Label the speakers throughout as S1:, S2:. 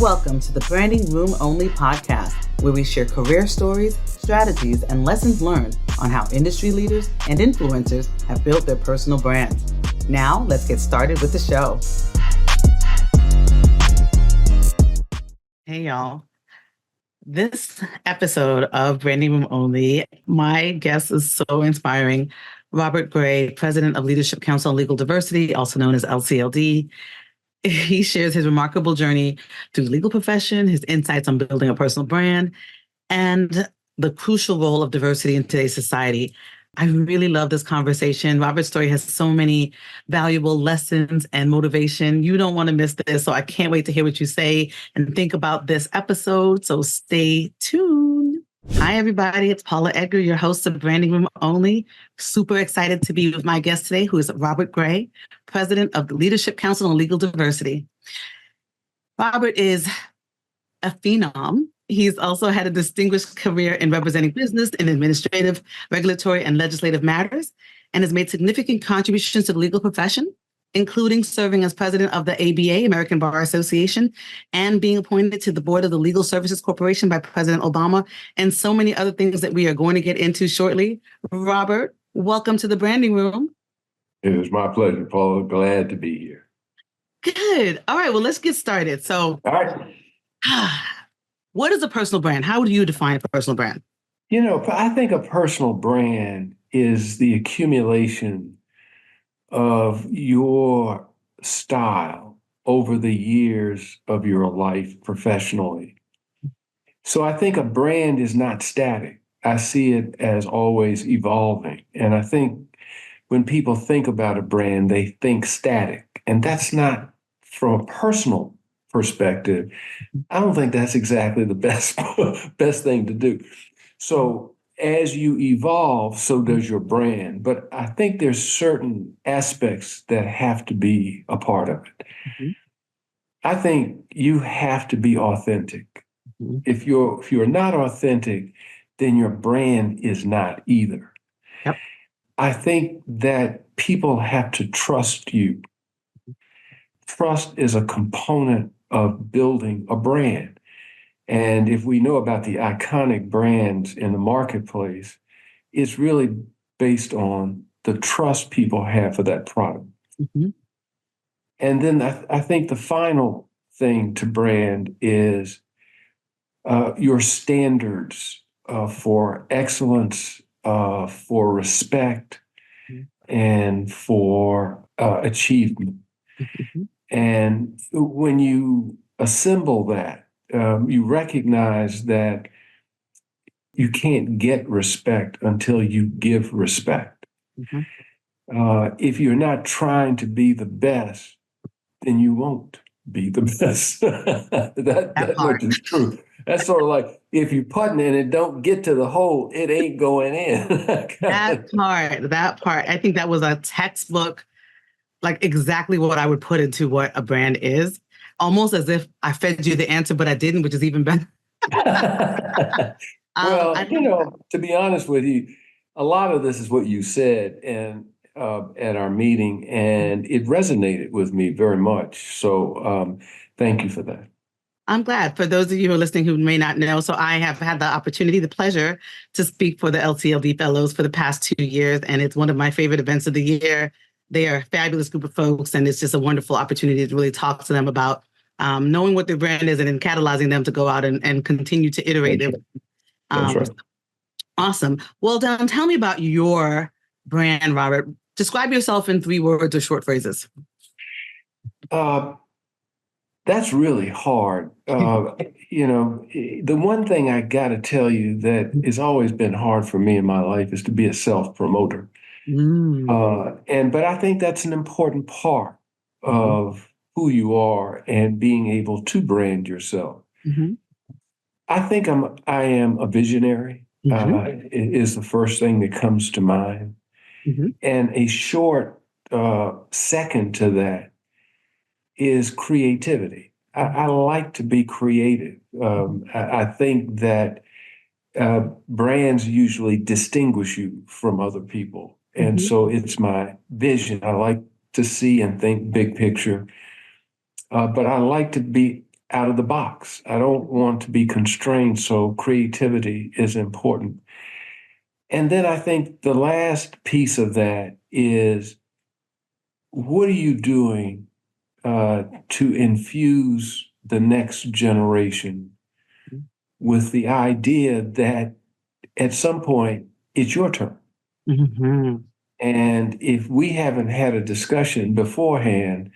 S1: Welcome to the Branding Room Only podcast, where we share career stories, strategies, and lessons learned on how industry leaders and influencers have built their personal brands. Now, let's get started with the show. Hey, y'all. This episode of Branding Room Only, my guest is so inspiring. Robert Gray, President of Leadership Council on Legal Diversity, also known as LCLD. He shares his remarkable journey through the legal profession, his insights on building a personal brand, and the crucial role of diversity in today's society. I really love this conversation. Robert's story has so many valuable lessons and motivation. You don't want to miss this, so I can't wait to hear what you say and think about this episode, so stay tuned. Hi, everybody. It's Paula Edgar, your host of Branding Room Only. Super excited to be with my guest today, who is Robert Gray, President of the Leadership Council on Legal Diversity. Robert is a phenom. He's also had a distinguished career in representing business in administrative, regulatory, and legislative matters, and has made significant contributions to the legal profession, including serving as president of the ABA, American Bar Association, and being appointed to the board of the Legal Services Corporation by President Obama, and so many other things that we are going to get into shortly. Robert, welcome to the Branding Room.
S2: It was my pleasure, Paula. Glad to be here.
S1: Good. All right, well, let's get started. So,
S2: all right.
S1: What is a personal brand? How do you define a personal brand?
S2: You know, I think a personal brand is the accumulation of your style over the years of your life professionally. So I think a brand is not static. I see it as always evolving. And I think when people think about a brand, they think static. And that's not from a personal perspective. I don't think that's exactly the best thing to do. So as you evolve, so does your brand. But I think there's certain aspects that have to be a part of it. Mm-hmm. I think you have to be authentic. Mm-hmm. If you're not authentic, then your brand is not either. Yep. I think that people have to trust you. Trust is a component of building a brand. And if we know about the iconic brands in the marketplace, it's really based on the trust people have for that product. Mm-hmm. And then I think the final thing to brand is your standards for excellence, for respect, mm-hmm. and for achievement. Mm-hmm. And when you assemble that, you recognize that you can't get respect until you give respect. Mm-hmm. If you're not trying to be the best, then you won't be the best. that much is true. That's sort of like if you're putting and it don't get to the hole, it ain't going in.
S1: that part. I think that was a textbook, like exactly what I would put into what a brand is. Almost as if I fed you the answer, but I didn't, which is even better.
S2: Well, to be honest with you, a lot of this is what you said and at our meeting, and it resonated with me very much. So thank you for that.
S1: I'm glad. For those of you who are listening who may not know, so I have had the opportunity, the pleasure to speak for the LCLD Fellows for the past 2 years, and it's one of my favorite events of the year. They are a fabulous group of folks, and it's just a wonderful opportunity to really talk to them about knowing what their brand is and then catalyzing them to go out and continue to iterate it.
S2: That's right.
S1: Awesome. Well, Don, tell me about your brand, Robert. Describe yourself in 3 words or short phrases.
S2: That's really hard. The one thing I got to tell you that has always been hard for me in my life is to be a self-promoter. But I think that's an important part of who you are and being able to brand yourself. Mm-hmm. I think I am a visionary. Mm-hmm. Is the first thing that comes to mind. Mm-hmm. And a short second to that is creativity. I like to be creative. I think that brands usually distinguish you from other people. And mm-hmm. so it's my vision. I like to see and think big picture. But I like to be out of the box. I don't want to be constrained, so creativity is important. And then I think the last piece of that is, what are you doing to infuse the next generation with the idea that at some point it's your turn?
S1: Mm-hmm.
S2: And if we haven't had a discussion beforehand,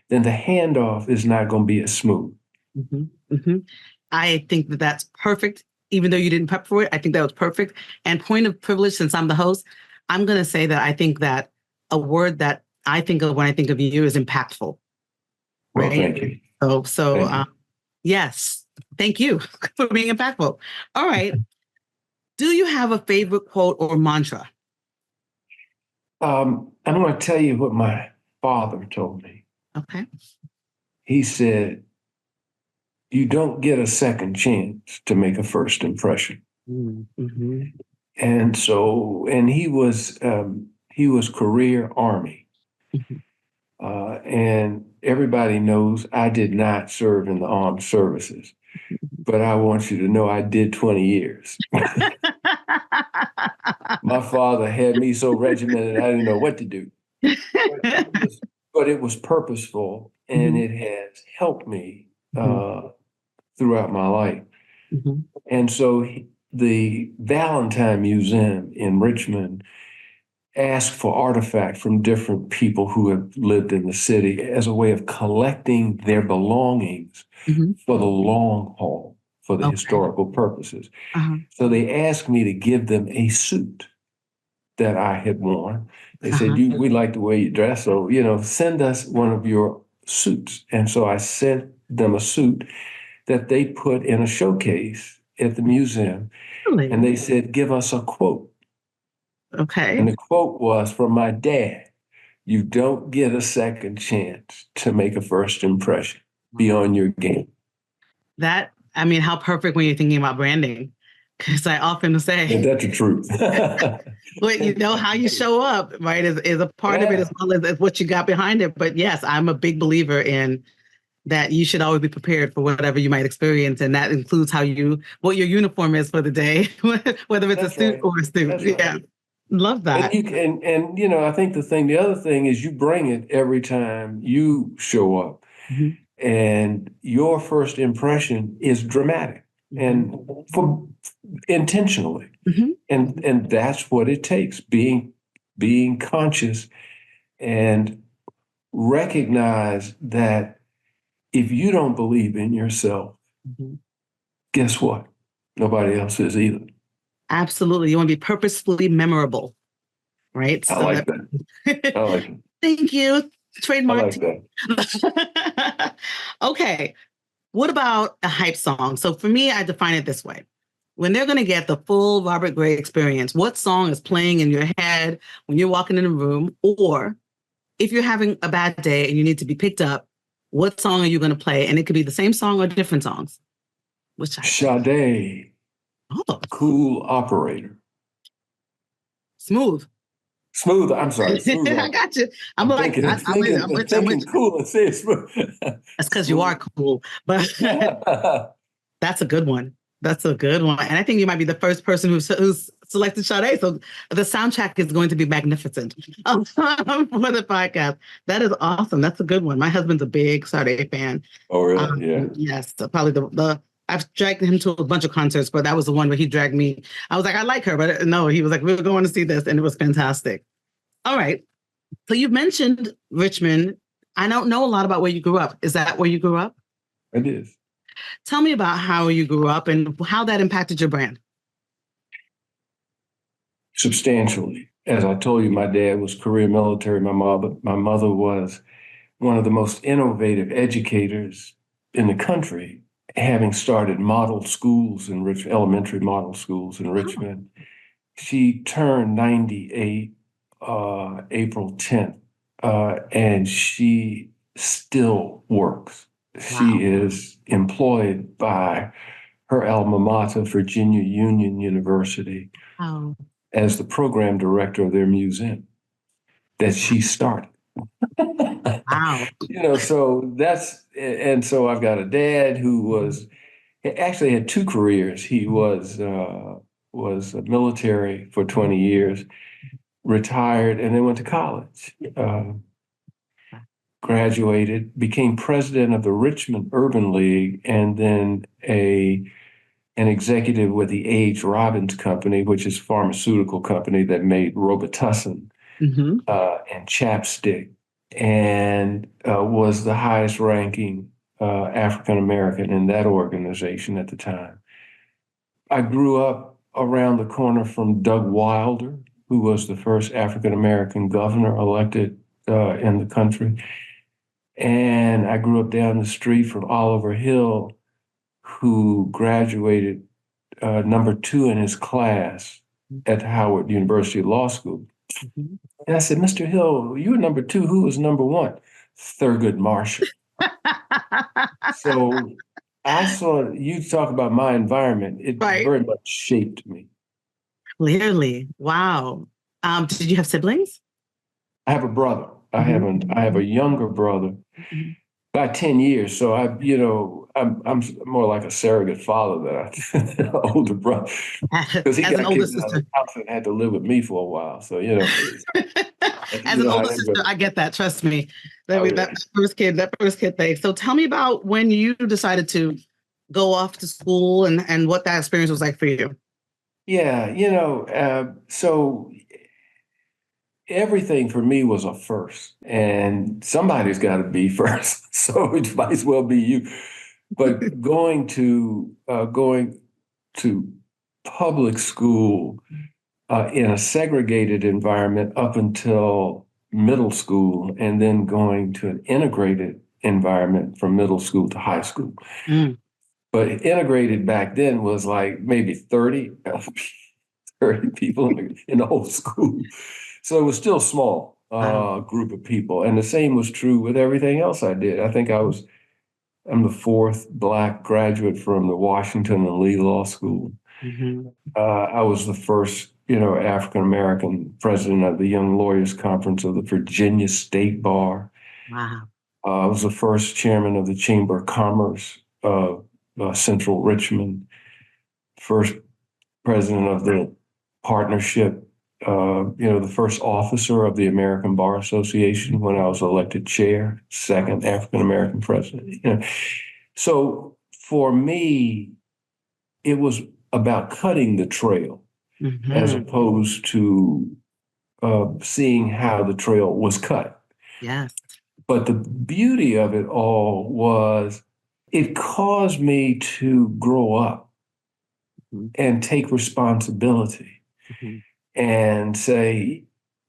S2: then the handoff is not going to be as smooth.
S1: Mm-hmm. Mm-hmm. I think that that's perfect. Even though you didn't prep for it, I think that was perfect. And point of privilege, since I'm the host, I'm going to say that I think that a word that I think of when I think of you is impactful.
S2: Well,
S1: Right?
S2: thank you.
S1: Yes, thank you for being impactful. All right. Do you have a favorite quote or mantra?
S2: I'm going to tell you what my father told me.
S1: Okay.
S2: He said, "You don't get a second chance to make a first impression."
S1: Mm-hmm.
S2: And so, and he was career Army.
S1: Mm-hmm.
S2: And everybody knows I did not serve in the armed services, but I want you to know I did 20 years. My father had me so regimented, I didn't know what to do. But it was purposeful, and it has helped me throughout my life.
S1: Mm-hmm.
S2: And so the Valentine Museum in Richmond asked for artifacts from different people who have lived in the city as a way of collecting their belongings
S1: Mm-hmm.
S2: for the long haul, for the historical purposes.
S1: Uh-huh.
S2: So they asked me to give them a suit that I had worn. They said, we like the way you dress, so, send us one of your suits. And so I sent them a suit that they put in a showcase at the museum.
S1: Really?
S2: And they said, give us a quote.
S1: Okay.
S2: And the quote was from my dad: "You don't get a second chance to make a first impression. Be on your game."
S1: How perfect when you're thinking about branding. Because I often say,
S2: And that's the truth.
S1: but how you show up, right, is a part of it, as well as what you got behind it. But yes, I'm a big believer in that you should always be prepared for whatever you might experience. And that includes what your uniform is for the day, whether it's a suit or a suit. Yeah. Love that.
S2: And I think the other thing is you bring it every time you show up.
S1: Mm-hmm.
S2: And your first impression is dramatic and intentionally.
S1: Mm-hmm.
S2: And that's what it takes, being conscious and recognize that if you don't believe in yourself, guess what? Nobody else is either.
S1: Absolutely. You want to be purposefully memorable, right?
S2: I like that. I like it.
S1: Thank you. Trademark.
S2: I like that.
S1: Okay. What about a hype song? So for me, I define it this way. When they're going to get the full Robert Gray experience, what song is playing in your head when you're walking in a room? Or if you're having a bad day and you need to be picked up, what song are you going to play? And it could be the same song or different songs.
S2: Sade.
S1: Oh.
S2: Cool Operator.
S1: Smooth.
S2: Smooth. I'm sorry. Smooth.
S1: I got you. I'm
S2: thinking cool and say smooth.
S1: That's because you are cool, but that's a good one. That's a good one. And I think you might be the first person who's selected Sade. So the soundtrack is going to be magnificent for the podcast. That is awesome. That's a good one. My husband's a big Sade fan.
S2: Oh, really? Yeah.
S1: Yes. So probably I've dragged him to a bunch of concerts, but that was the one where he dragged me. I was like, I like her, but no, he was like, we're going to see this. And it was fantastic. All right. So you've mentioned Richmond. I don't know a lot about where you grew up. Is that where you grew up?
S2: It is.
S1: Tell me about how you grew up and how that impacted your brand.
S2: Substantially. As I told you, my dad was career military. My mother was one of the most innovative educators in the country, having started model schools in elementary model schools in Richmond. She turned 98 April 10th, and she still works. Wow. She is employed by her alma mater, Virginia Union University, as the program director of their museum that she started.
S1: Wow.
S2: So and so I've got a dad who actually had two careers. He was military for 20 years, retired, and then went to college. Graduated, became president of the Richmond Urban League, and then an executive with the A.H. Robbins Company, which is a pharmaceutical company that made Robitussin
S1: Mm-hmm.
S2: and Chapstick, and was the highest ranking African American in that organization at the time. I grew up around the corner from Doug Wilder, who was the first African American governor elected in the country. And I grew up down the street from Oliver Hill, who graduated number 2 in his class at Howard University Law School.
S1: Mm-hmm.
S2: And I said, Mr. Hill, you were number 2. Who was number 1? Thurgood Marshall. So I saw you talk about my environment. It
S1: Right.
S2: very much shaped me.
S1: Clearly. Wow. Did you have siblings?
S2: I have a brother. I have a younger brother
S1: Mm-hmm.
S2: by 10 years. So I'm more like a surrogate father than an older brother. Because he
S1: As an
S2: got
S1: older
S2: kicked out of
S1: sister.
S2: the house and had to live with me for a while. So,
S1: As
S2: you
S1: an
S2: know how
S1: older
S2: that
S1: sister,
S2: goes.
S1: I get that. Trust me.
S2: Oh, yeah.
S1: That first kid thing. So tell me about when you decided to go off to school and what that experience was like for you.
S2: Yeah, so everything for me was a first, and somebody's got to be first. So it might as well be you. But going to public school in a segregated environment up until middle school, and then going to an integrated environment from middle school to high school.
S1: Mm.
S2: But integrated back then was like maybe 30 people in the whole school. So it was still small
S1: Wow.
S2: group of people. And the same was true with everything else I did. I think I'm the 4th Black graduate from the Washington and Lee Law School.
S1: Mm-hmm.
S2: I was the first, African American president of the Young Lawyers Conference of the Virginia State Bar.
S1: Wow.
S2: I was the first chairman of the Chamber of Commerce of Central Richmond, first president of the partnership, the first officer of the American Bar Association when I was elected chair, second African American president. So for me, it was about cutting the trail as
S1: Mm-hmm.
S2: opposed to seeing how the trail was cut.
S1: Yes.
S2: But the beauty of it all was it caused me to grow up
S1: Mm-hmm.
S2: and take responsibility
S1: Mm-hmm.
S2: and say,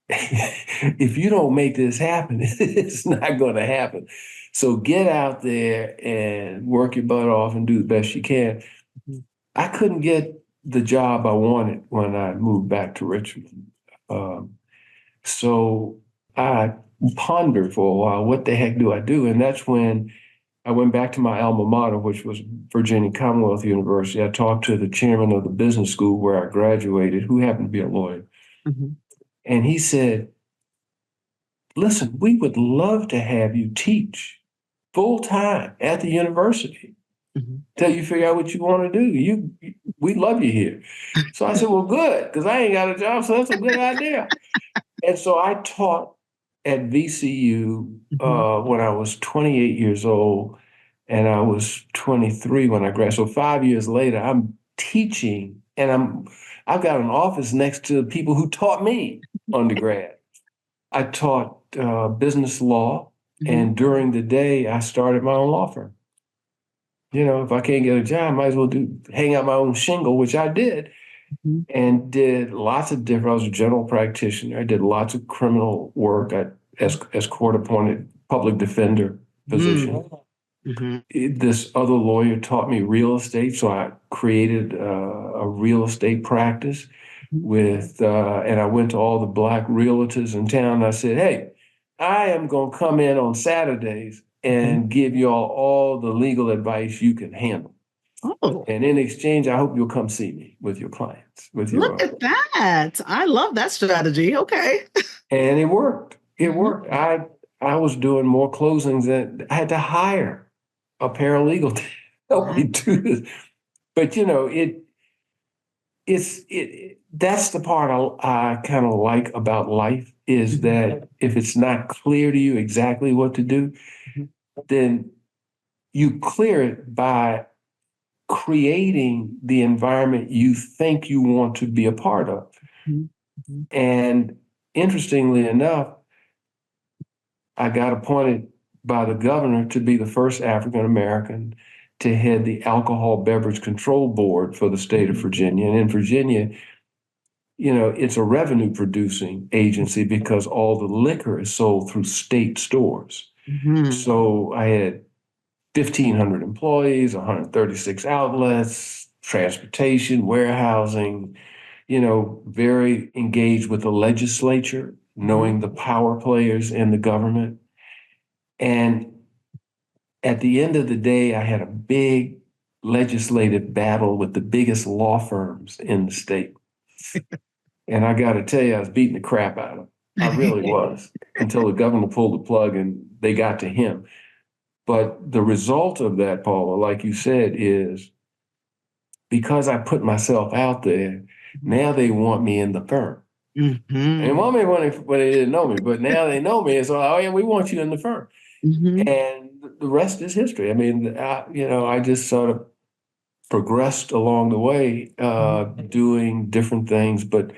S2: if you don't make this happen, it's not going to happen. So get out there and work your butt off and do the best you can.
S1: Mm-hmm.
S2: I couldn't get the job I wanted when I moved back to Richmond. So I pondered for a while, what the heck do I do? And that's when I went back to my alma mater, which was Virginia Commonwealth University. I talked to the chairman of the business school where I graduated, who happened to be a lawyer.
S1: Mm-hmm.
S2: And he said, listen, we would love to have you teach full time at the university
S1: Mm-hmm.
S2: till you figure out what you want to do. We love you here. So I said, well, good, because I ain't got a job, so that's a good idea. And so I taught at VCU when I was 28 years old, and I was 23 when I graduated. So 5 years later, I'm teaching, and I've got an office next to the people who taught me undergrad. I taught business law,
S1: Mm-hmm.
S2: and during the day, I started my own law firm. If I can't get a job, I might as well hang out my own shingle, which I did,
S1: Mm-hmm.
S2: and did lots of different. I was a general practitioner. I did lots of criminal work as court-appointed public defender position.
S1: Mm-hmm.
S2: This other lawyer taught me real estate, so I created a real estate practice and I went to all the Black realtors in town. And I said, hey, I am going to come in on Saturdays and give y'all all the legal advice you can handle.
S1: Oh,
S2: And in exchange, I hope you'll come see me with your clients,
S1: look at that. I love that strategy. Okay.
S2: And it worked. It worked. I was doing more closings than I had to hire a paralegal to help me do this. But that's the part I kind of like about life is that if it's not clear to you exactly what to do, then you clear it by creating the environment you think you want to be a part of. And interestingly enough, I got appointed by the governor to be the first African American to head the Alcohol Beverage Control Board for the state of Virginia. And in Virginia, it's a revenue producing agency because all the liquor is sold through state stores. So I had 1,500 employees, 136 outlets, transportation, warehousing, very engaged with the legislature, knowing the power players in the government. And at the end of the day, I had a big legislative battle with the biggest law firms in the state. And I got to tell you, I was beating the crap out of them. I really was, until the governor pulled the plug and they got to him. But the result of that, Paula, like you said, is because I put myself out there, now they want me in the firm. They want me when they didn't know me, but now they know me. And so, oh, yeah, we want you in the firm. And the rest is history. I mean, I just sort of progressed along the way, doing different things. But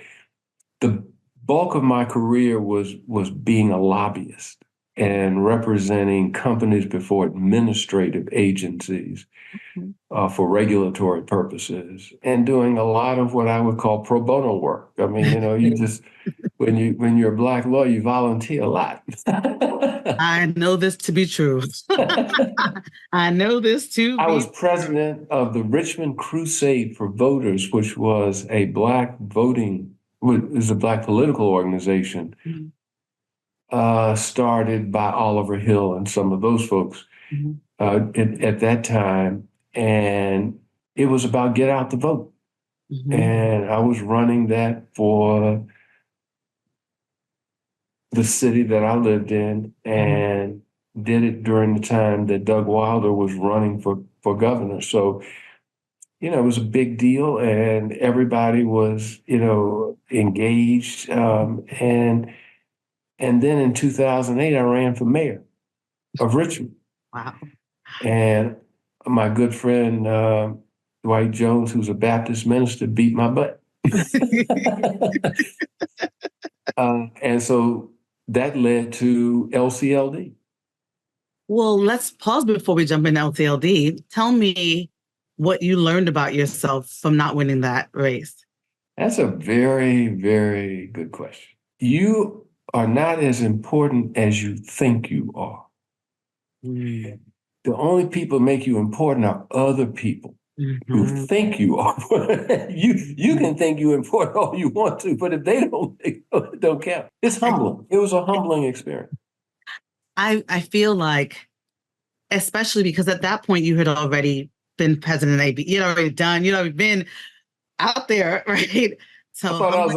S2: the bulk of my career was being a lobbyist and representing companies before administrative agencies for regulatory purposes, and doing a lot of what I would call pro bono work. I mean, you just when you're a Black lawyer, you volunteer a lot.
S1: I know this to be true. I know this to be.
S2: I was president of the Richmond Crusade for Voters, which was a Black political organization started by Oliver Hill and some of those folks at that time. And it was about get out the vote. And I was running that for the city that I lived in, and did it during the time that Doug Wilder was running for governor. So, it was a big deal, and everybody was, engaged. And then in 2008, I ran for mayor of Richmond.
S1: Wow.
S2: And my good friend, Dwight Jones, who's a Baptist minister, beat my butt. And so that led to LCLD.
S1: Well, let's pause before we jump into LCLD. Tell me what you learned about yourself from not winning that race.
S2: That's a very, very good question. You are not as important as you think you are. The only people that make you important are other people who think you are. You can think you're important all you want to, but if they don't, it don't count. It's humbling. It was a humbling experience.
S1: I feel like, especially because at that point you had already been president of AB. You'd already been out there, right? So
S2: I thought I was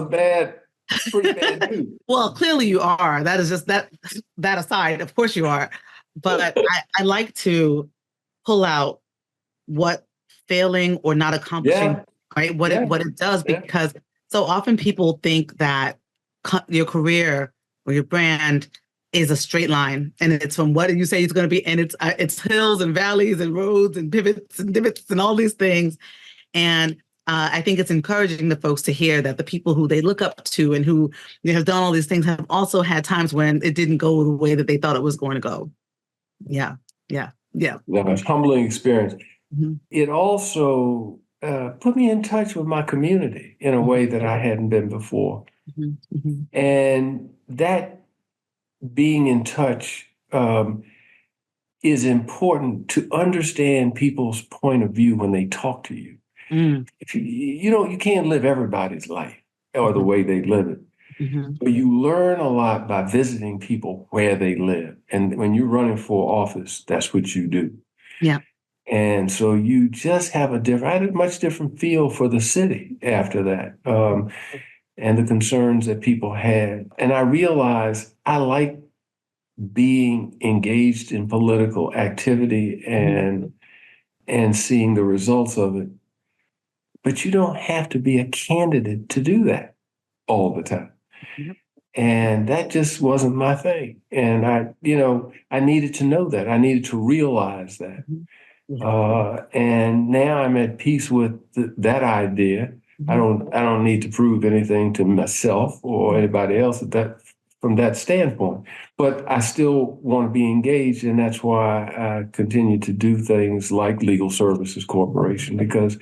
S2: pretty bad dude.
S1: Well, clearly you are. That is just that aside. Of course you are. But I like to pull out what failing or not accomplishing, right? What it does, because so often people think that your career or your brand is a straight line, and it's from what you say it's going to be, and it's hills and valleys and roads and pivots and divots and all these things. And I think it's encouraging to folks to hear that the people who they look up to and who have done all these things have also had times when it didn't go the way that they thought it was going to go. Yeah. That
S2: was a humbling experience. It also put me in touch with my community in a way that I hadn't been before. And that being in touch is important to understand people's point of view when they talk to you. If you can't live everybody's life or the way they live it. But you learn a lot by visiting people where they live. And when you're running for office, that's what you do.
S1: Yeah.
S2: And so you just have I had a much different feel for the city after that, and the concerns that people had. And I realized I like being engaged in political activity and seeing the results of it. But you don't have to be a candidate to do that all the time.
S1: Yep.
S2: And that just wasn't my thing. And I needed to know that. I needed to realize that. And now I'm at peace with that idea. I don't need to prove anything to myself or anybody else from that standpoint. But I still want to be engaged, and that's why I continue to do things like Legal Services Corporation, because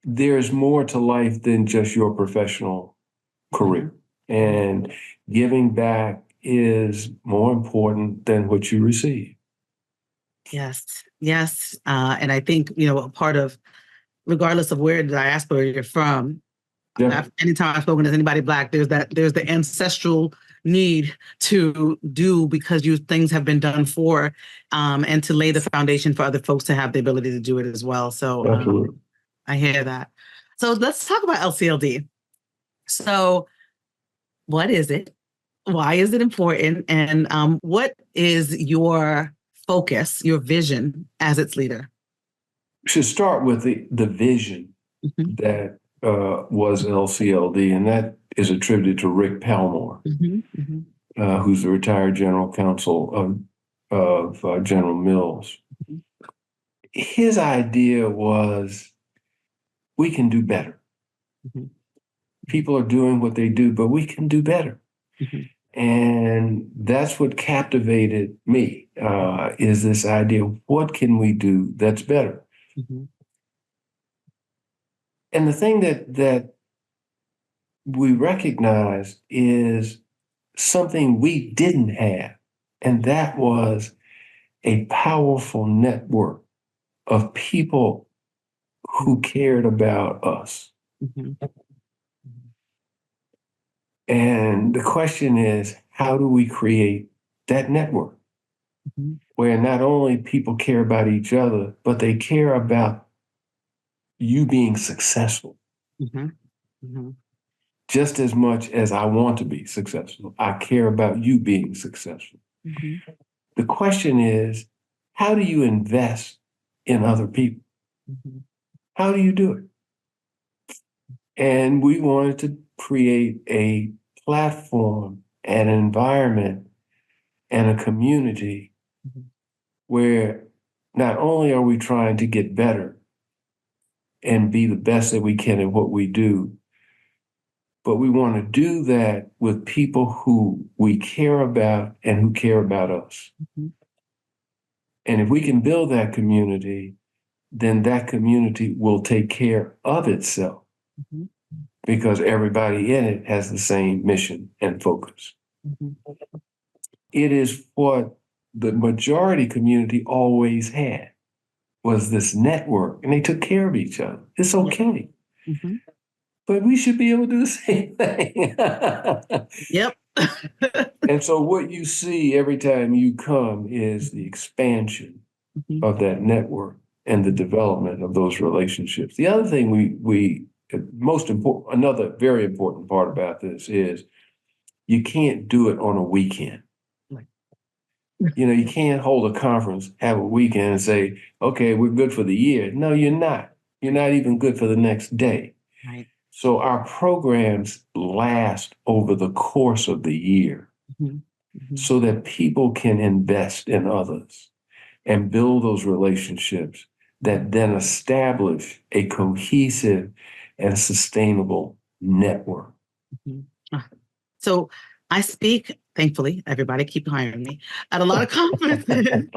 S2: there's more to life than just your professional career. And giving back is more important than what you receive.
S1: Yes, yes. And I think, a part of, regardless of where the diaspora you're from, anytime I've spoken to anybody Black, there's the ancestral need to do because things have been done for, and to lay the foundation for other folks to have the ability to do it as well. So I hear that. So let's talk about LCLD. So what is it? Why is it important? And what is your focus, your vision as its leader?
S2: Should start with the vision that was LCLD, and that is attributed to Rick Palmore, who's the retired general counsel of General Mills. His idea was, we can do better. People are doing what they do, but we can do better. And that's what captivated me, is this idea, what can we do that's better? And the thing that we recognize is something we didn't have, and that was a powerful network of people who cared about us. And the question is, how do we create that network where not only people care about each other, but they care about you being successful just as much as I want to be successful. I care about you being successful. The question is, how do you invest in other people? How do you do it? And we wanted to create a platform, an environment, and a community where not only are we trying to get better and be the best that we can at what we do, but we want to do that with people who we care about and who care about us. And if we can build that community, then that community will take care of itself because everybody in it has the same mission and focus. It is what the majority community always had, was this network, and they took care of each other. It's okay. But we should be able to do the same thing.
S1: Yep.
S2: And so what you see every time you come is the expansion of that network and the development of those relationships. The other thing another very important part about this is you can't do it on a weekend. You can't hold a conference, have a weekend and say, okay, we're good for the year. No, you're not. You're not even good for the next day.
S1: Right.
S2: So our programs last over the course of the year so that people can invest in others and build those relationships that then establish a cohesive and sustainable network.
S1: So I speak, thankfully, everybody keep hiring me, at a lot of conferences, and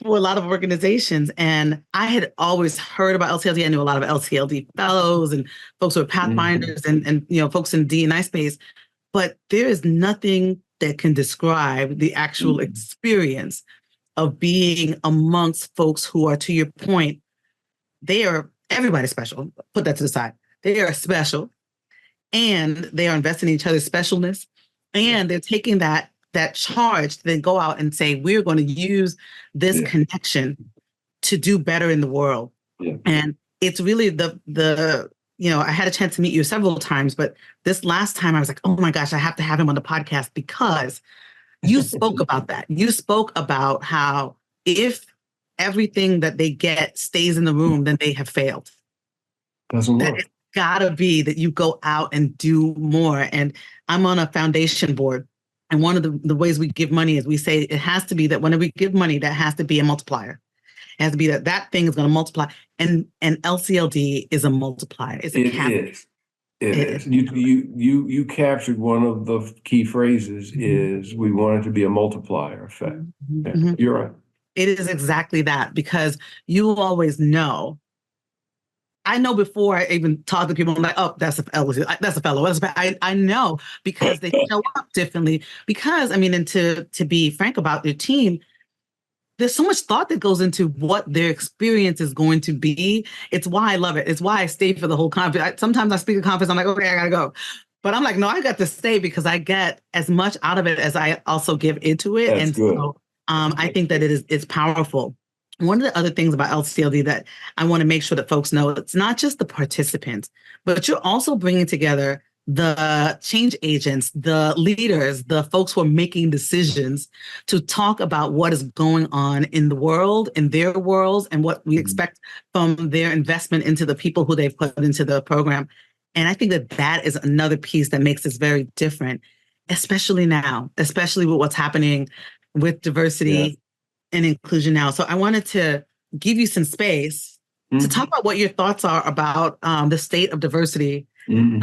S1: for a lot of organizations. And I had always heard about LCLD. I knew a lot of LCLD fellows and folks who are pathfinders and folks in D&I space. But there is nothing that can describe the actual experience of being amongst folks who are, to your point, everybody's special. Put that to the side. They are special. And they are investing in each other's specialness, and they're taking that charge to then go out and say, we're going to use this connection to do better in the world. And it's really I had a chance to meet you several times, but this last time I was like, oh my gosh, I have to have him on the podcast because You spoke about that. You spoke about how if everything that they get stays in the room, then they have failed.
S2: Doesn't
S1: That
S2: work.
S1: it's gotta be that you go out and do more. And I'm on a foundation board. And one of the ways we give money is we say it has to be that when we give money, that has to be a multiplier. It has to be that that thing is going to multiply. And LCLD is a multiplier. It's a
S2: It
S1: cap.
S2: is. It
S1: It
S2: is.
S1: is.
S2: You captured one of the key phrases is we want it to be a multiplier effect. Yeah,
S1: Mhm.
S2: you're right.
S1: It is exactly that because you always know. I know before I even talk to people, I'm like, oh, that's a fellow. That's a fellow. I know because they show up differently. Because I mean, and to be frank about your team, there's so much thought that goes into what their experience is going to be. It's why I love it. It's why I stay for the whole conference. Sometimes I speak at conference, I'm like, okay, I gotta go. But I'm like, no, I got to stay because I get as much out of it as I also give into it.
S2: That's
S1: And
S2: good.
S1: so I think that it's powerful. One of the other things about LCLD that I want to make sure that folks know, it's not just the participants, but you're also bringing together the change agents, the leaders, the folks who are making decisions to talk about what is going on in the world, in their worlds, and what we expect from their investment into the people who they've put into the program. And I think that that is another piece that makes this very different, especially now, especially with what's happening with diversity and inclusion now. So I wanted to give you some space to talk about what your thoughts are about the state of diversity in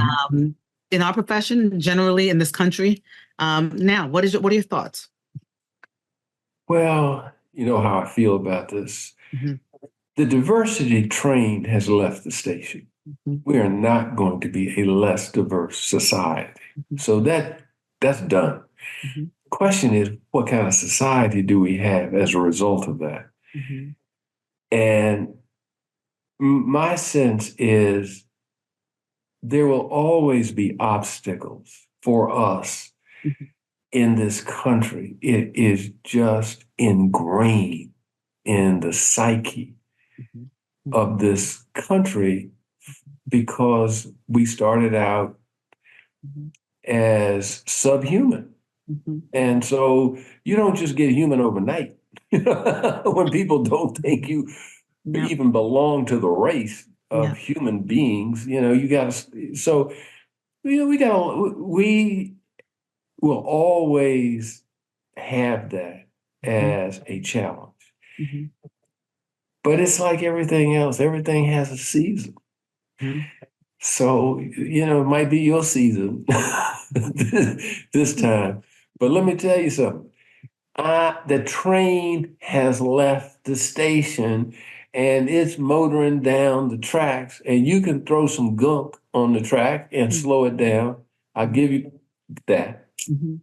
S1: our profession, generally in this country. Now, what are your thoughts?
S2: Well, you know how I feel about this.
S1: Mm-hmm.
S2: The diversity train has left the station.
S1: Mm-hmm.
S2: We are not going to be a less diverse society.
S1: Mm-hmm.
S2: So that's done.
S1: Mm-hmm.
S2: Question is, what kind of society do we have as a result of that?
S1: Mm-hmm.
S2: And my sense is there will always be obstacles for us
S1: Mm-hmm.
S2: in this country. It is just ingrained in the psyche
S1: Mm-hmm.
S2: of this country because we started out
S1: Mm-hmm.
S2: as subhuman.
S1: Mm-hmm.
S2: And so you don't just get human overnight. When people don't think you
S1: Yep.
S2: even belong to the race of
S1: Yep.
S2: human beings, you got to, so, we will always have that as a challenge.
S1: Mm-hmm.
S2: But it's like everything else, everything has a season.
S1: Mm-hmm.
S2: So, it might be your season this time. But let me tell you something. The train has left the station and it's motoring down the tracks, and you can throw some gunk on the track and slow it down. I'll give you that.
S1: Mm-hmm.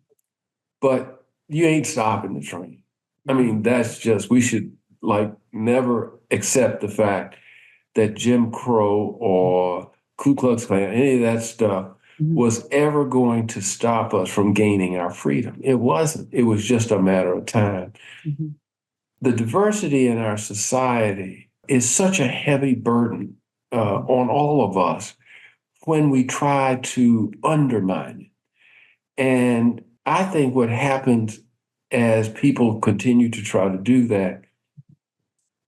S2: But you ain't stopping the train. I mean, that's just, we should like never accept the fact that Jim Crow or Ku Klux Klan, any of that stuff, was ever going to stop us from gaining our freedom. It wasn't. It was just a matter of time.
S1: Mm-hmm.
S2: The diversity in our society is such a heavy burden on all of us when we try to undermine it. And I think what happens as people continue to try to do that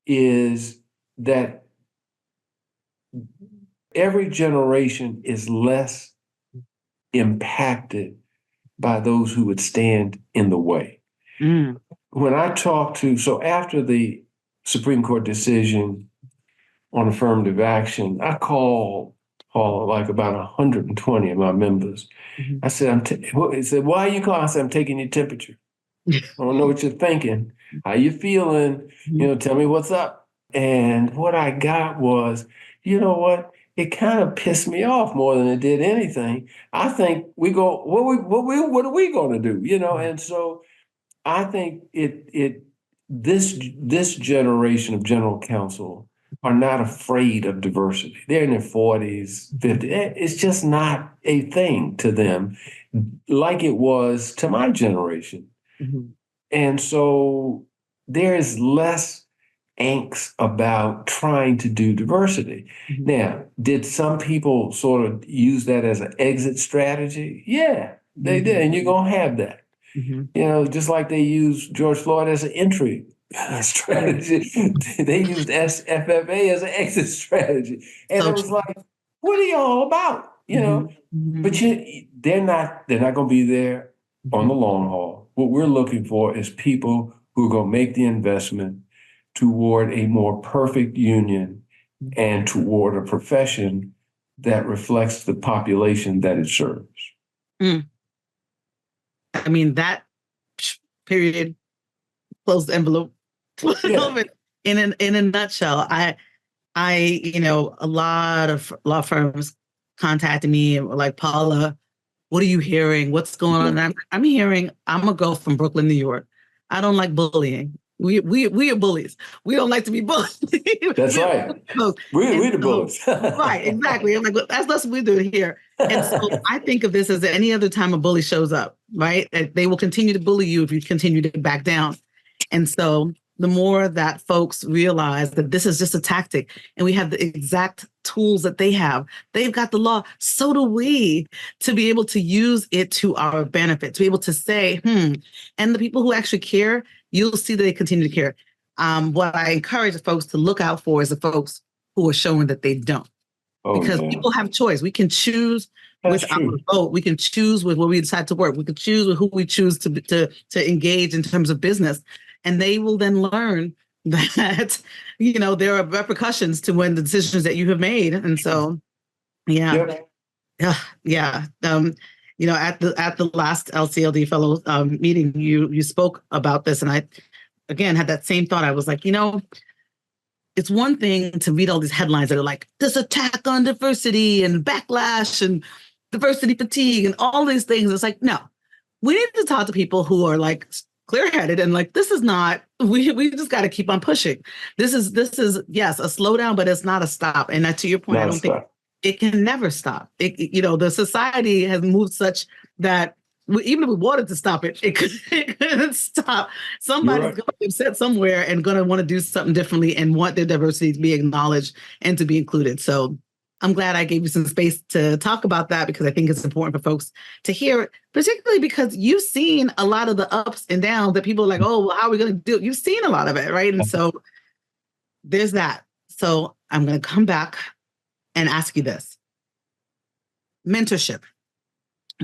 S2: is that every generation is less impacted by those who would stand in the way.
S1: Mm.
S2: When I talk to, so after the Supreme Court decision on affirmative action, I call like about 120 of my members.
S1: Mm-hmm.
S2: I said, he said, why are you calling? I said, I'm taking your temperature. I don't know what you're thinking. How you feeling? Tell me what's up. And what I got was, you know what? It kind of pissed me off more than it did anything. I think we go, what are we going to do? And so I think this generation of general counsel are not afraid of diversity. They're in their 40s, 50s. It's just not a thing to them like it was to my generation.
S1: Mm-hmm.
S2: And so there is less angst about trying to do diversity.
S1: Mm-hmm.
S2: Now, did some people sort of use that as an exit strategy? Yeah, they did. And you're going to have that.
S1: Mm-hmm.
S2: Just like they used George Floyd as an entry
S1: Yeah.
S2: strategy. They used FFA as an exit strategy. And
S1: So
S2: it was
S1: true.
S2: like, what are y'all about?
S1: Mm-hmm.
S2: But
S1: Mm-hmm.
S2: they're not going to be there on the long haul. What we're looking for is people who are going to make the investment toward a more perfect union and toward a profession that reflects the population that it serves.
S1: Mm. I mean, that period, close the envelope.
S2: Yeah.
S1: In a nutshell, a lot of law firms contacted me and were like, Paula, what are you hearing? What's going on? And I'm hearing, I'm a girl from Brooklyn, New York. I don't like bullying. We are bullies. We don't like to be bullied.
S2: That's right. We're the
S1: So,
S2: bullies.
S1: right, exactly. I'm like, well, that's what we do here. And so I think of this as any other time a bully shows up, right? They will continue to bully you if you continue to back down. And so the more that folks realize that this is just a tactic and we have the exact tools that they have, they've got the law, so do we, to be able to use it to our benefit, to be able to say, and the people who actually care, you'll see that they continue to care. What I encourage folks to look out for is the folks who are showing that they don't.
S2: Oh,
S1: Because
S2: yeah.
S1: people have choice. We can choose
S2: That's
S1: with our
S2: true.
S1: vote. We can choose with where we decide to work. We can choose with who we choose to engage in terms of business. And they will then learn that, there are repercussions to when the decisions that you have made. And so, yeah.
S2: Yep.
S1: Yeah. At the last LCLD fellow meeting, you spoke about this. And I, again, had that same thought. I was like, it's one thing to read all these headlines that are like this attack on diversity and backlash and diversity fatigue and all these things. It's like, no, we need to talk to people who are like clear-headed and like, this is not, we just got to keep on pushing. This is, yes, a slowdown, but it's not a stop. And to your point, I don't think it can never stop. The society has moved such that even if we wanted to stop it, it couldn't stop. Somebody's going to be upset somewhere and going to want to do something differently and want their diversity to be acknowledged and to be included. So I'm glad I gave you some space to talk about that because I think it's important for folks to hear it, particularly because you've seen a lot of the ups and downs that people are like, oh, well, how are we going to do it? You've seen a lot of it, right? And so there's that. So I'm going to come back and ask you this. Mentorship.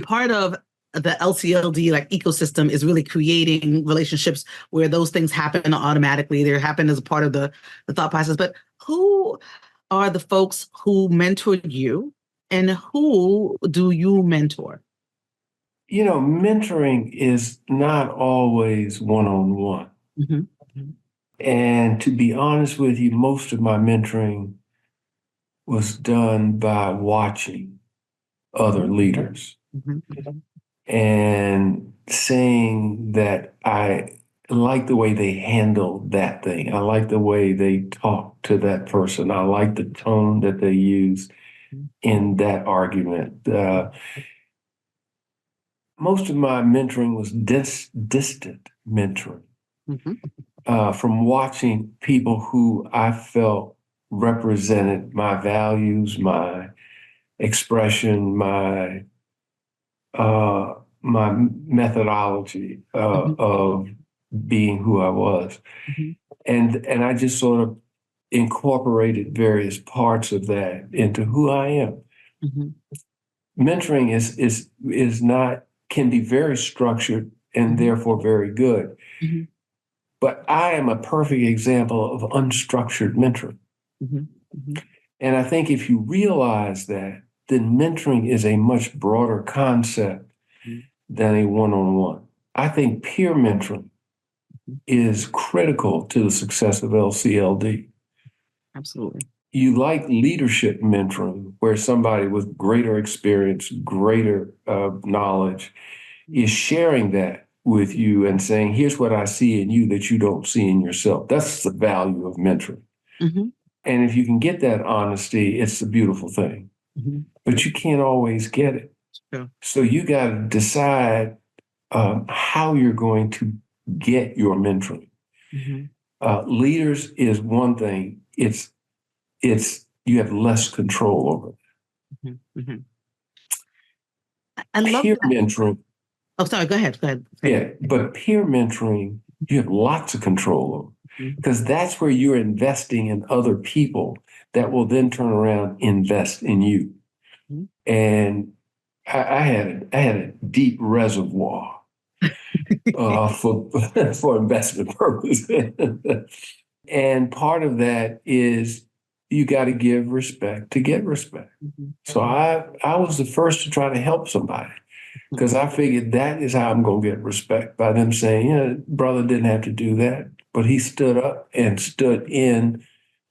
S1: Part of the LCLD ecosystem is really creating relationships where those things happen automatically. They happen as a part of the thought process. But who are the folks who mentored you and who do you mentor?
S2: Mentoring is not always one-on-one.
S1: Mm-hmm.
S2: And to be honest with you, most of my mentoring was done by watching other leaders.
S1: Mm-hmm.
S2: And saying that I like the way they handled that thing. I like the way they talked to that person. I like the tone that they used in that argument. Most of my mentoring was distant mentoring from watching people who I felt represented my values, my expression, my methodology of being who I was. And I just sort of incorporated various parts of that into who I am. Mentoring is not, can be very structured and therefore very good. But I am a perfect example of unstructured mentoring. And I think if you realize that, then mentoring is a much broader concept than a one-on-one. I think peer mentoring is critical to the success of LCLD.
S1: Absolutely.
S2: You like leadership mentoring, where somebody with greater experience, greater knowledge is sharing that with you and saying, here's what I see in you that you don't see in yourself. That's the value of mentoring. And if you can get that honesty, it's a beautiful thing. But you can't always get it. So you got to decide how you're going to get your mentoring. Leaders is one thing. It's you have less control over it.
S1: I love
S2: Peer
S1: that.
S2: mentoring.
S1: Oh, sorry. Go ahead. Go ahead.
S2: Yeah, but peer mentoring, you have lots of control over because that's where you're investing in other people that will then turn around invest in you.
S1: Mm-hmm.
S2: And I had a deep reservoir for for investment purposes. And part of that is you got to give respect to get respect.
S1: Mm-hmm.
S2: So I was the first to try to help somebody because I figured that is how I'm going to get respect by them saying, brother didn't have to do that, but he stood up and stood in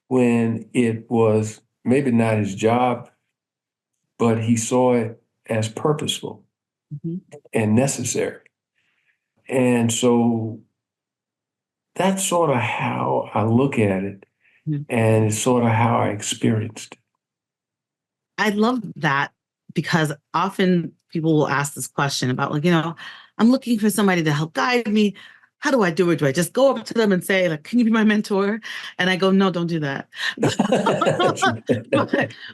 S2: when it was maybe not his job, but he saw it as purposeful
S1: Mm-hmm.
S2: and necessary. And so that's sort of how I look at it, and it's sort of how I experienced it.
S1: I love that because often people will ask this question about, like, I'm looking for somebody to help guide me. How do I do it? Do I just go up to them and say, like, can you be my mentor? And I go, no, don't do that.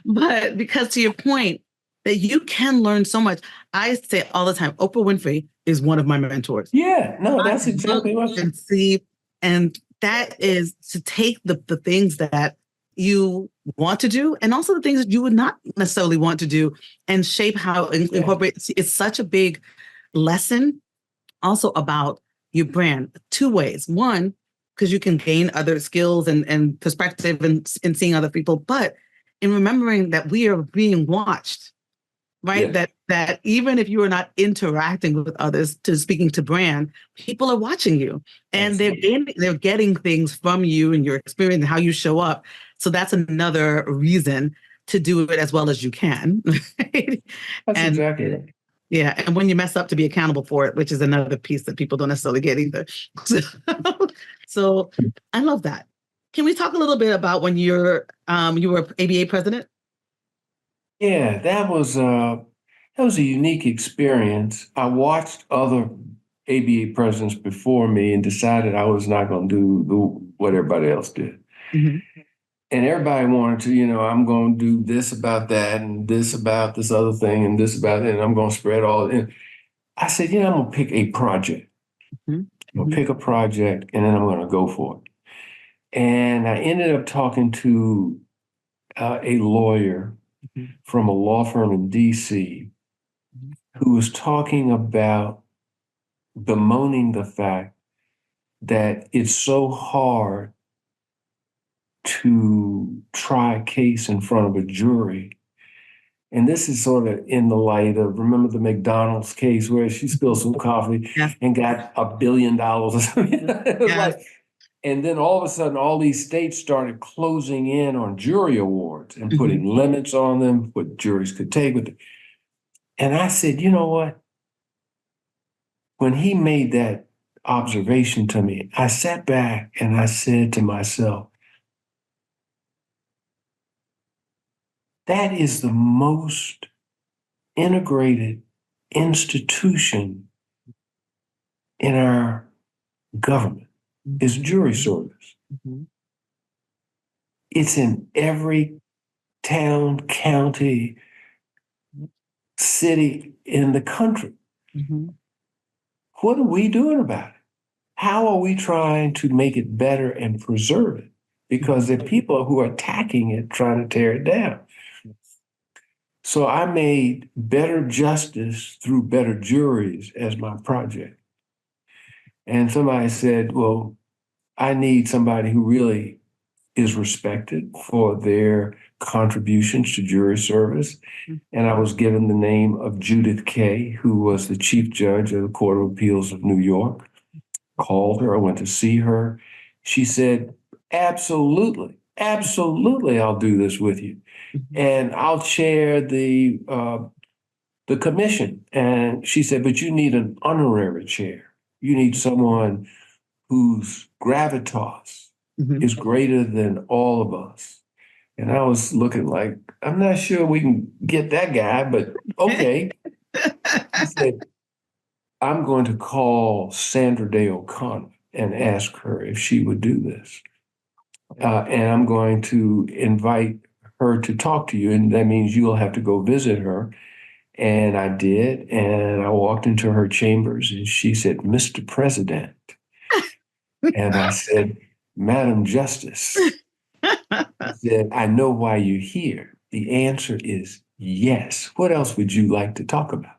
S1: but because to your point, that you can learn so much. I say all the time, Oprah Winfrey is one of my mentors.
S2: Yeah, no,
S1: I
S2: that's exactly
S1: look
S2: what.
S1: and see, and that is to take the things that you want to do and also the things that you would not necessarily want to do and shape how incorporate. It's such a big lesson also about your brand two ways. One, because you can gain other skills and perspective and seeing other people, but in remembering that we are being watched, right?
S2: Yes.
S1: That even if you are not interacting with others to speaking to brand, people are watching you and they're getting things from you and your experience and how you show up. So that's another reason to do it as well as you can. Right?
S2: That's
S1: And
S2: exactly right.
S1: yeah, and when you mess up, to be accountable for it, which is another piece that people don't necessarily get either. So I love that. Can we talk a little bit about when you were ABA president?
S2: Yeah, that was a unique experience. I watched other ABA presidents before me and decided I was not going to do what everybody else did.
S1: Mm-hmm.
S2: And everybody wanted to, I'm going to do this about that and this about this other thing and this about it, and I'm going to spread all. And I said, I'm going to pick a project.
S1: Mm-hmm.
S2: I'm going to pick a project and then I'm going to go for it. And I ended up talking to a lawyer from a law firm in DC who was talking about bemoaning the fact that it's so hard to try a case in front of a jury. And this is sort of in the light of, remember the McDonald's case where she spilled some coffee and got $1 billion or something? It was like, and then all of a sudden, all these states started closing in on jury awards and putting limits on them, what juries could take. And I said, you know what? When he made that observation to me, I sat back and I said to myself, that is the most integrated institution in our government, is jury service. It's in every town, county, city in the country. What are we doing about it? How are we trying to make it better and preserve it? Because there are people who are attacking it, trying to tear it down. So I made better justice through better juries as my project. And somebody said, well, I need somebody who really is respected for their contributions to jury service. And I was given the name of Judith Kay, who was the chief judge of the Court of Appeals of New York. Called her, I went to see her. She said, absolutely, absolutely, I'll do this with you. And I'll chair the commission. And she said, but you need an honorary chair. You need someone whose gravitas is greater than all of us. And I was looking like, I'm not sure we can get that guy, but okay. She said, I'm going to call Sandra Day O'Connor and ask her if she would do this. And I'm going to invite her to talk to you. And that means you'll have to go visit her And I did. And I walked into her chambers and she said, Mr. President. And I said, Madam Justice. She said, I know why you're here. The answer is yes. What else would you like to talk about?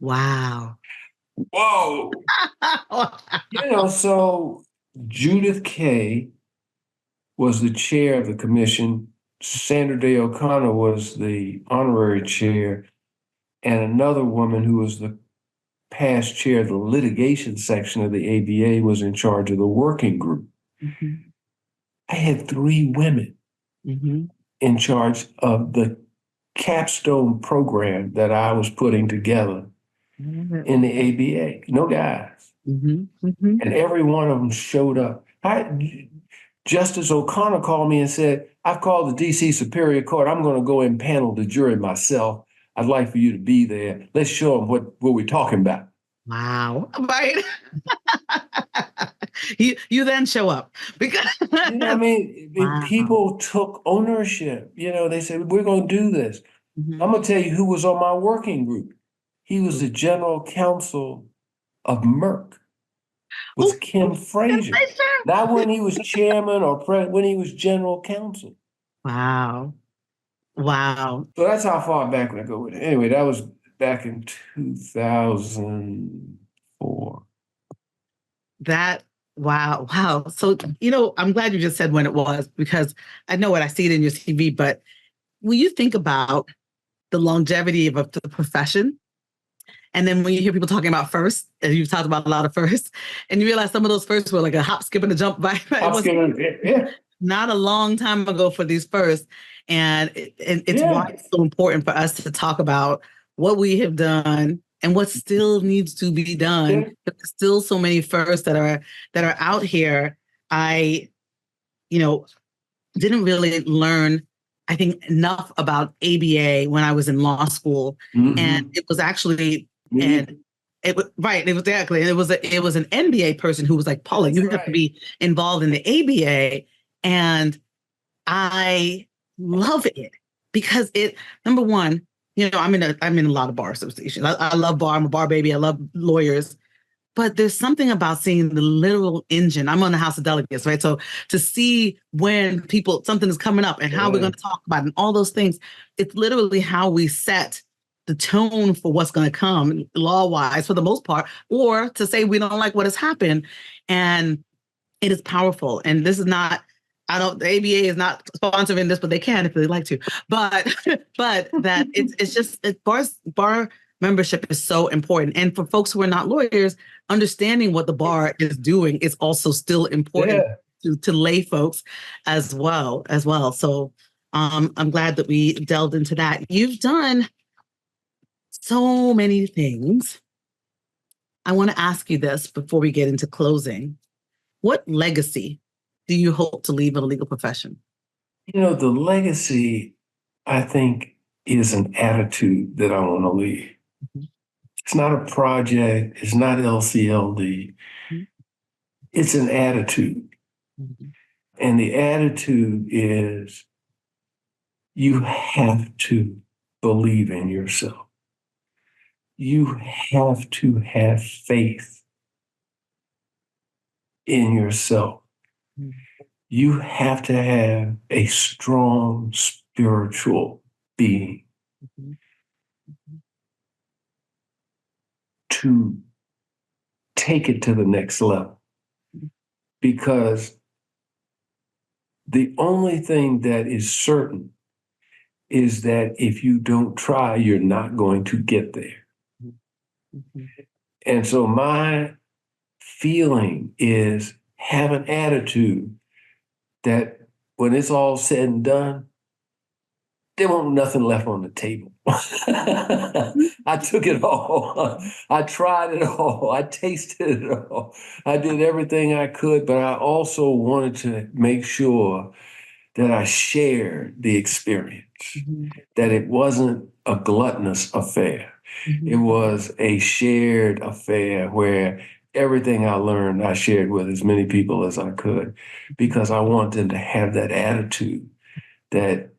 S1: Wow.
S2: Whoa. So Judith Kay was the chair of the commission. Sandra Day O'Connor was the honorary chair. And another woman who was the past chair of the litigation section of the ABA was in charge of the working group.
S1: Mm-hmm.
S2: I had 3 women in charge of the capstone program that I was putting together in the ABA. No guys. And every one of them showed up. Justice O'Connor called me and said, I've called the DC Superior Court. I'm going to go and panel the jury myself. I'd like for you to be there. Let's show them what we're talking about.
S1: Wow. Right. you then show up because
S2: Wow. People took ownership. They said, we're going to do this. I'm going to tell you who was on my working group. He was the general counsel of Merck. Was Kim Frazier. Not when he was chairman or when he was general counsel.
S1: Wow. Wow.
S2: So that's how far back I go with it. Anyway, that was back in 2004.
S1: Wow. So, I'm glad you just said when it was, because I know what I see it in your CV, but when you think about the longevity of the profession, and then when you hear people talking about first, and you've talked about a lot of firsts, and you realize some of those firsts were like a hop, skip, and a jump by. Not a long time ago for these firsts. And it's why it's so important for us to talk about what we have done and what still needs to be done. There's still so many firsts that are out here. I, didn't really learn, I think, enough about ABA when I was in law school. And it was actually, it was exactly. And it was an NBA person who was like, Paula, you have to be involved in the ABA. And I love it because number one, I'm in a lot of bar associations. I love bar. I'm a bar baby. I love lawyers. But there's something about seeing the literal engine. I'm on the House of Delegates, right? So to see when something is coming up and how we're going to talk about it and all those things, it's literally how we set the tone for what's going to come law-wise for the most part, or to say we don't like what has happened. And it is powerful. And this is not, the ABA is not sponsoring this, but they can if they like to. But that it's just, bar membership is so important. And for folks who are not lawyers, understanding what the bar is doing is also still important to lay folks as well. So I'm glad that we delved into that. You've done so many things. I want to ask you this before we get into closing. What legacy do you hope to leave in the legal profession?
S2: The legacy, I think, is an attitude that I want to leave. It's not a project. It's not LCLD. It's an attitude. And the attitude is you have to believe in yourself. You have to have faith in yourself. You have to have a strong spiritual being to take it to the next level. Because the only thing that is certain is that if you don't try, you're not going to get there. And so my feeling is have an attitude that when it's all said and done, there won't nothing left on the table. I took it all. I tried it all. I tasted it all. I did everything I could, but I also wanted to make sure that I shared the experience, that it wasn't a gluttonous affair. It was a shared affair where everything I learned, I shared with as many people as I could, because I want them to have that attitude that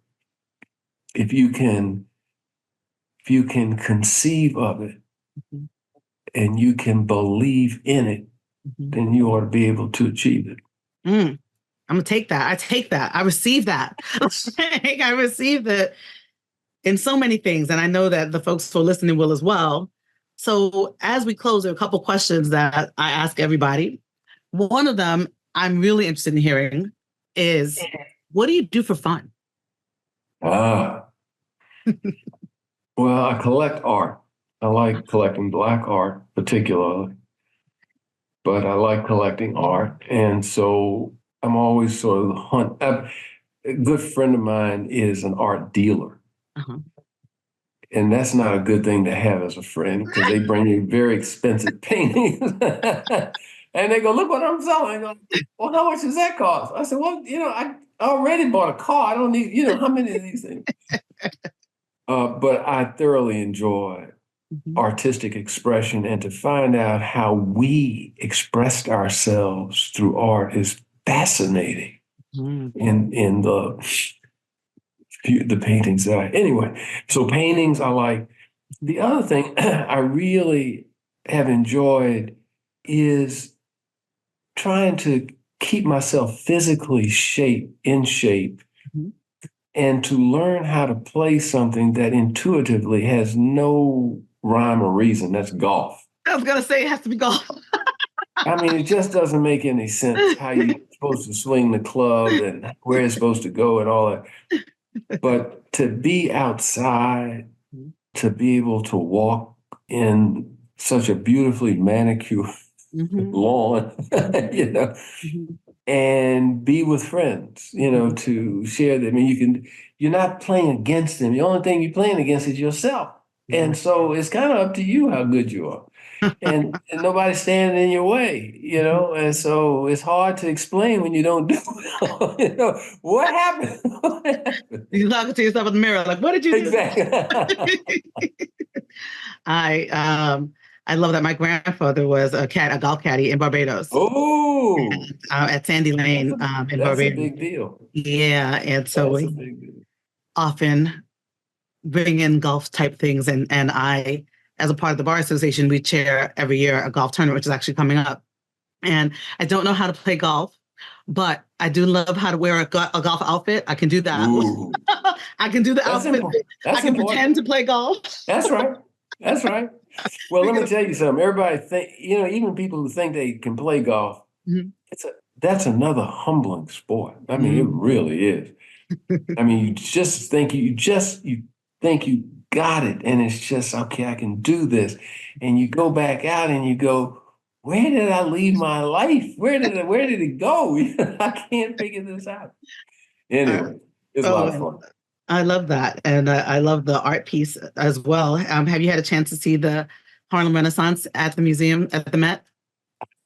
S2: if you can if you can conceive of it
S1: Mm-hmm.
S2: and you can believe in it,
S1: Mm-hmm.
S2: then you ought to be able to achieve it.
S1: I'm gonna take that. I take that. I receive that. I receive that in so many things, and I know that the folks who are listening will as well. So as we close, there are a couple questions that I ask everybody. One of them I'm really interested in hearing is, what do you do for fun?
S2: Ah, well, I collect art. I like collecting Black art particularly, but I like collecting art. And so I'm always sort of a good friend of mine is an art dealer.
S1: Uh-huh.
S2: And that's not a good thing to have as a friend because they bring you very expensive paintings. And they go, look what I'm selling. I go, well, how much does that cost? I said, well, I already bought a car. I don't need, how many of these things? But I thoroughly enjoy
S1: Mhm.
S2: artistic expression, and to find out how we expressed ourselves through art is fascinating
S1: Mhm.
S2: in the paintings that anyway. So paintings I like. The other thing I really have enjoyed is trying to keep myself physically in shape,
S1: Mhm.
S2: and to learn how to play something that intuitively has no rhyme or reason. That's golf.
S1: I was gonna say it has to be golf.
S2: I mean, it just doesn't make any sense how you're supposed to swing the club and where it's supposed to go and all that. But to be outside, to be able to walk in such a beautifully manicured
S1: Mhm.
S2: lawn,
S1: Mhm.
S2: and be with friends,
S1: Mhm.
S2: to share them. I mean, you're not playing against them. The only thing you're playing against is yourself.
S1: Yeah.
S2: And so it's kind of up to you how good you are. And nobody's standing in your way, and so it's hard to explain when you don't do it. What happened? What happened?
S1: You're talking to yourself in the mirror, like, what did you do?
S2: Exactly.
S1: I I love that my grandfather was a golf caddy in Barbados,
S2: Oh,
S1: at Sandy
S2: that's
S1: Lane
S2: a
S1: in
S2: that's a
S1: Barbados.
S2: big deal.
S1: Yeah, and so
S2: That's a
S1: we
S2: big deal.
S1: often bring in golf type things, and I, as a part of the bar association, we chair every year a golf tournament, which is actually coming up. And I don't know how to play golf, but I do love how to wear a golf outfit. I can do that.
S2: Ooh,
S1: I can do the
S2: that's
S1: outfit.
S2: important.
S1: I
S2: That's
S1: can
S2: important.
S1: pretend to play golf.
S2: That's right. That's right. Well,
S1: We
S2: let me
S1: can-
S2: tell you something. Everybody think, even people who think they can play golf,
S1: Mhm.
S2: that's another humbling sport. I mean, it
S1: Mhm.
S2: really is. I mean, you think you got it, and it's just okay. I can do this, and you go back out and you go, where did I leave my life? Where did it go? I can't figure this out.
S1: Uh,
S2: Anyway, it's a lot
S1: oh,
S2: of fun.
S1: I love that, and I love the art piece as well. Have you had a chance to see the Harlem Renaissance at the museum at the Met?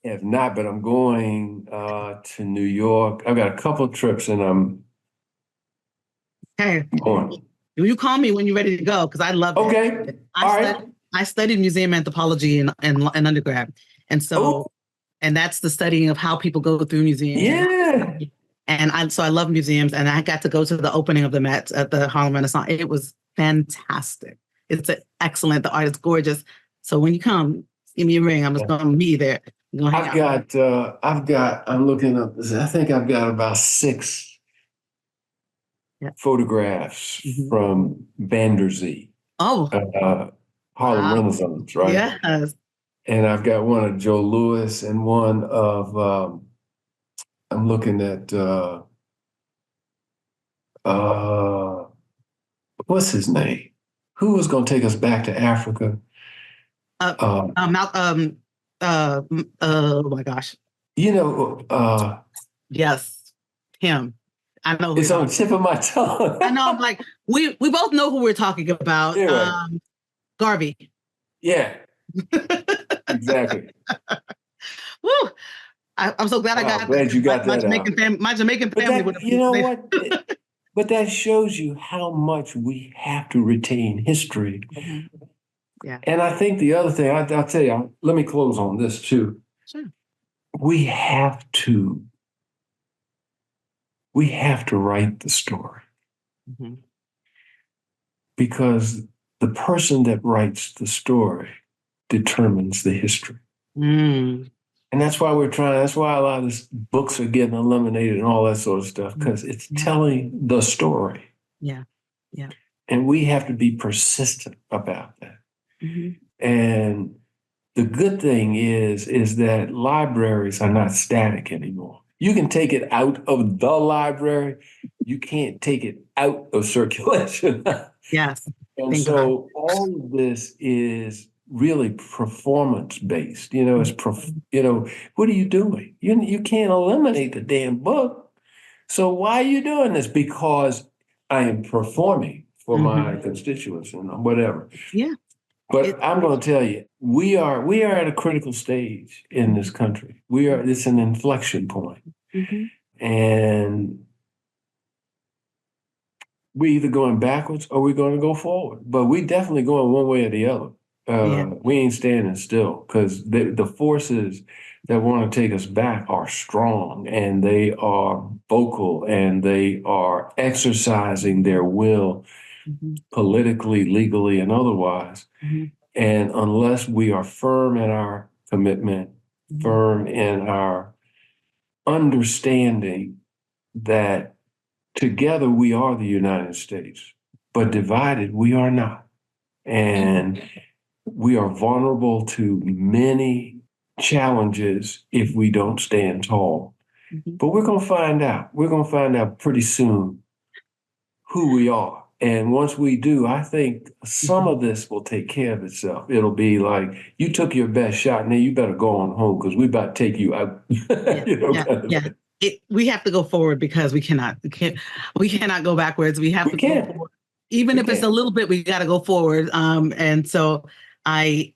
S2: If not, but I'm going to New York. I've got a couple of trips, and I'm
S1: Hey,
S2: going.
S1: you call me when you're ready to go because I love it.
S2: Okay.
S1: I
S2: All right.
S1: studied I studied museum anthropology in undergrad, and
S2: Oh,
S1: that's the studying of how people go through museums,
S2: yeah.
S1: and I love museums, and I got to go to the opening of the Met at the Harlem Renaissance. It was fantastic. It's excellent. The art is gorgeous. So when you come, give me a ring. I'm just going to be there. We're going to hang out.
S2: I'm looking up, I think I've got about six
S1: Yeah.
S2: photographs
S1: Mhm.
S2: from Vanderzee,
S1: Oh,
S2: Harlem
S1: wow.
S2: Renaissance, right?
S1: Yes.
S2: And I've got one of Joe Louis and one of, I'm looking at, uh, what's his name? Who was going to take us back to Africa?
S1: Uh,
S2: Um,
S1: oh my gosh.
S2: you know,
S1: Yes. Him. I know who you're
S2: it's on
S1: talking
S2: the tip of my tongue.
S1: I know. I'm like, we both know who we're talking about.
S2: Anyway,
S1: Garvey.
S2: yeah, exactly.
S1: Woo! I'm so glad I
S2: Wow,
S1: got that
S2: glad you
S1: 'cause
S2: got that out.
S1: My Jamaican
S2: But
S1: family would
S2: that,
S1: have
S2: you know what? But that shows you how much we have to retain history.
S1: Mhm. Yeah,
S2: And I think the other thing, I'll tell you, let me close on this too.
S1: sure.
S2: We have to, we have to write the story
S1: Mhm.
S2: because the person that writes the story determines the history.
S1: Mm.
S2: And that's why that's why a lot of these books are getting eliminated and all that sort of stuff, because it's telling the story.
S1: Yeah. Yeah.
S2: And we have to be persistent about that.
S1: Mm-hmm.
S2: And the good thing is that libraries are not static anymore. You can take it out of the library. You can't take it out of circulation.
S1: Yes.
S2: And so all of this is really performance based. What are you doing? You can't eliminate the damn book. So why are you doing this? Because I am performing for my constituents and whatever.
S1: Yeah.
S2: But I'm going to tell you, we are at a critical stage in this country. It's an inflection point. And we're either going backwards or we're going to go forward. But we definitely going one way or the other. We ain't standing still, because the forces that want to take us back are strong, and they are vocal, and they are exercising their will politically, legally, and otherwise. And unless we are firm in our commitment, firm in our understanding that together we are the United States, but divided we are not. And we are vulnerable to many challenges if we don't stand tall. But we're going to find out. We're going to find out pretty soon who we are. And once we do, I think some of this will take care of itself. It'll be like, you took your best shot, now you better go on home, because we're about to take you out.
S1: We have to go forward, because we cannot go backwards. We have to go forward. Even if it's a little bit, we got to go forward. And so I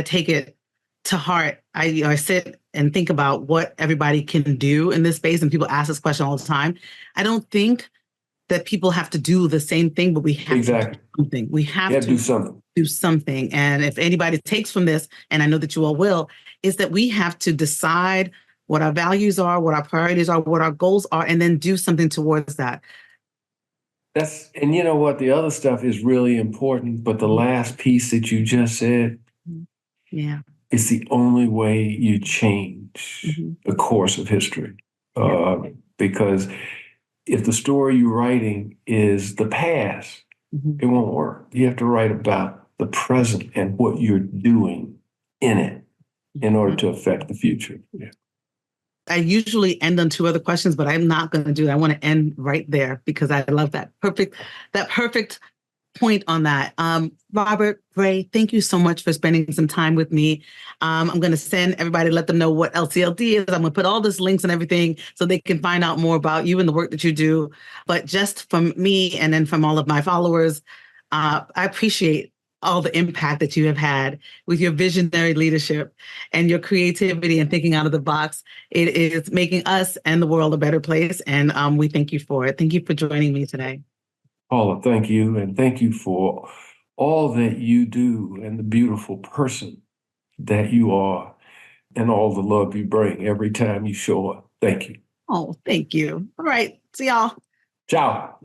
S1: take it to heart. I sit and think about what everybody can do in this space. And people ask this question all the time. I don't think that people have to do the same thing, but we have to do something. We have to do something. And if anybody takes from this, and I know that you all will, is that we have to decide what our values are, what our priorities are, what our goals are, and then do something towards that.
S2: And you know what? The other stuff is really important, but the last piece that you just said, it's the only way you change the course of history. Because if the story you're writing is the past, it won't work. You have to write about the present and what you're doing in it in order to affect the future.
S1: I usually end on two other questions, but I'm not going to do that. I want to end right there, because I love that perfect point on that. Robert Gray, thank you so much for spending some time with me. I'm going to send everybody, let them know what LCLD is. I'm going to put all these links and everything so they can find out more about you and the work that you do. But just from me, and then from all of my followers, I appreciate all the impact that you have had with your visionary leadership and your creativity and thinking out of the box. It is making us and the world a better place. And we thank you for it. Thank you for joining me today.
S2: Paula, thank you. And thank you for all that you do and the beautiful person that you are and all the love you bring every time you show up. Thank you.
S1: Oh, thank you. All right. See y'all.
S2: Ciao.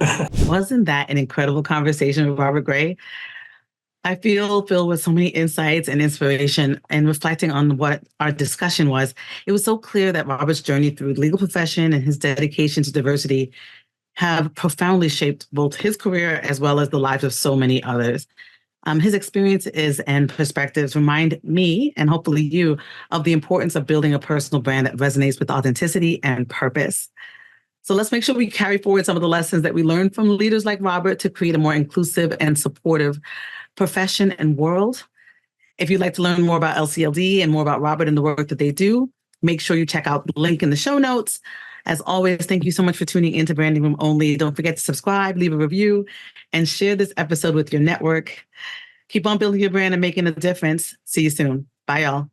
S1: Wasn't that an incredible conversation with Robert Gray? I feel filled with so many insights and inspiration, and reflecting on what our discussion was. It was so clear that Robert's journey through the legal profession and his dedication to diversity have profoundly shaped both his career as well as the lives of so many others. His experiences and perspectives remind me, and hopefully you, of the importance of building a personal brand that resonates with authenticity and purpose. So let's make sure we carry forward some of the lessons that we learned from leaders like Robert to create a more inclusive and supportive profession and world. If you'd like to learn more about LCLD and more about Robert and the work that they do, make sure you check out the link in the show notes. As always, thank you so much for tuning into Branding Room Only. Don't forget to subscribe, leave a review, and share this episode with your network. Keep on building your brand and making a difference. See you soon. Bye, y'all.